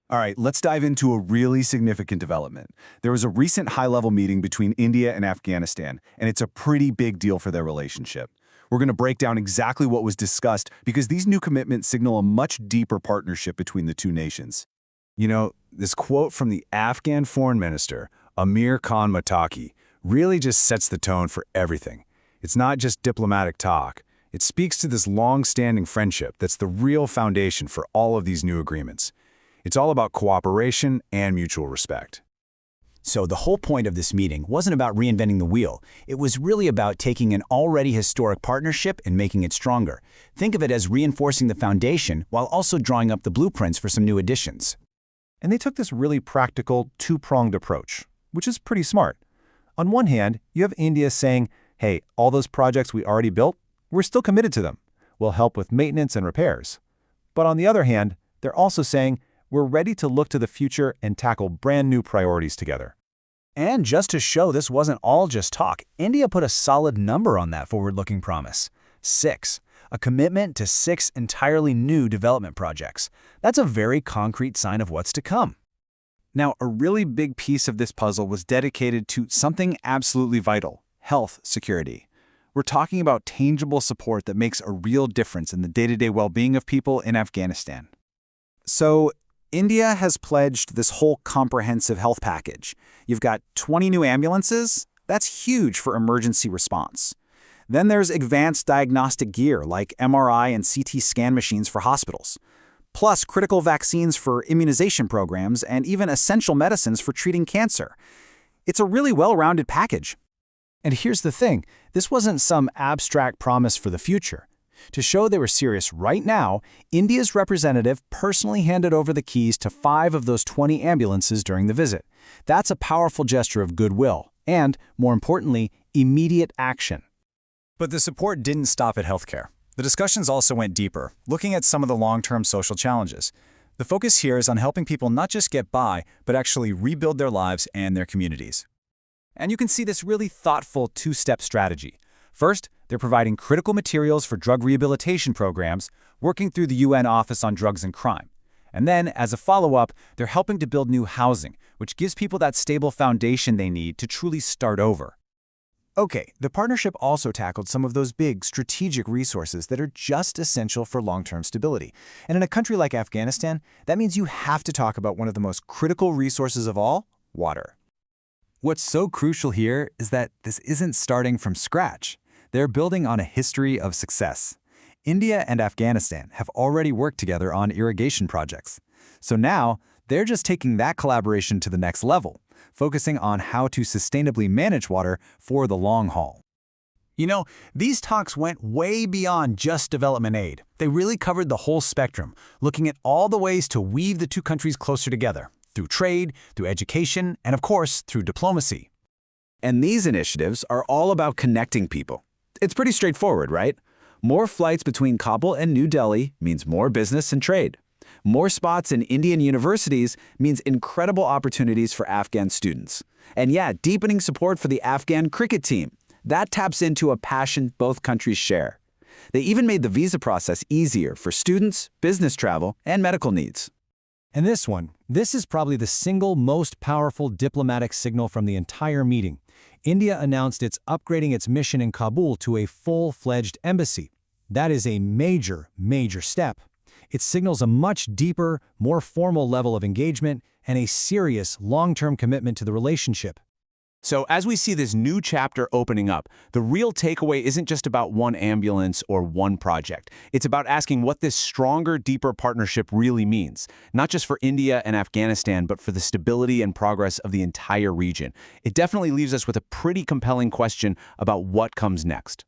All right, let's dive into a really significant development. There was a recent high-level meeting between India and Afghanistan, and it's a pretty big deal for their relationship. We're going to break down exactly what was discussed because these new commitments signal a much deeper partnership between the two nations. You know, this quote from the Afghan foreign minister, Amir Khan Muttaqi, really just sets the tone for everything. It's not just diplomatic talk. It speaks to this long-standing friendship that's the real foundation for all of these new agreements. It's all about cooperation and mutual respect. So the whole point of this meeting wasn't about reinventing the wheel. It was really about taking an already historic partnership and making it stronger. Think of it as reinforcing the foundation while also drawing up the blueprints for some new additions. And they took this really practical, two-pronged approach, which is pretty smart. On one hand, you have India saying, hey, all those projects we already built, we're still committed to them. We'll help with maintenance and repairs. But on the other hand, they're also saying, we're ready to look to the future and tackle brand new priorities together. And just to show this wasn't all just talk, India put a solid number on that forward-looking promise. 6. A commitment to 6 entirely new development projects. That's a very concrete sign of what's to come. Now, a really big piece of this puzzle was dedicated to something absolutely vital: health security. We're talking about tangible support that makes a real difference in the day-to-day well-being of people in Afghanistan. So, India has pledged this whole comprehensive health package. You've got 20 new ambulances. That's huge for emergency response. Then there's advanced diagnostic gear like MRI and CT scan machines for hospitals, plus critical vaccines for immunization programs and even essential medicines for treating cancer. It's a really well-rounded package. And here's the thing, this wasn't some abstract promise for the future. To show they were serious right now, India's representative personally handed over the keys to 5 of those 20 ambulances during the visit. That's a powerful gesture of goodwill and, more importantly, immediate action. But the support didn't stop at healthcare. The discussions also went deeper, looking at some of the long-term social challenges. The focus here is on helping people not just get by, but actually rebuild their lives and their communities. And you can see this really thoughtful two-step strategy. First, they're providing critical materials for drug rehabilitation programs, working through the UN Office on Drugs and Crime. And then, as a follow-up, they're helping to build new housing, which gives people that stable foundation they need to truly start over. Okay, the partnership also tackled some of those big strategic resources that are just essential for long-term stability. And in a country like Afghanistan, that means you have to talk about one of the most critical resources of all, water. What's so crucial here is that this isn't starting from scratch. They're building on a history of success. India and Afghanistan have already worked together on irrigation projects. So now, they're just taking that collaboration to the next level, focusing on how to sustainably manage water for the long haul. You know, these talks went way beyond just development aid. They really covered the whole spectrum, looking at all the ways to weave the two countries closer together, through trade, through education, and of course, through diplomacy. And these initiatives are all about connecting people. It's pretty straightforward, right? More flights between Kabul and New Delhi means more business and trade. More spots in Indian universities means incredible opportunities for Afghan students. And yeah, deepening support for the Afghan cricket team. That taps into a passion both countries share. They even made the visa process easier for students, business travel, and medical needs. And this is probably the single most powerful diplomatic signal from the entire meeting. India announced it's upgrading its mission in Kabul to a full-fledged embassy. That is a major, major step. It signals a much deeper, more formal level of engagement and a serious, long-term commitment to the relationship. So as we see this new chapter opening up, the real takeaway isn't just about one ambulance or one project. It's about asking what this stronger, deeper partnership really means, not just for India and Afghanistan, but for the stability and progress of the entire region. It definitely leaves us with a pretty compelling question about what comes next.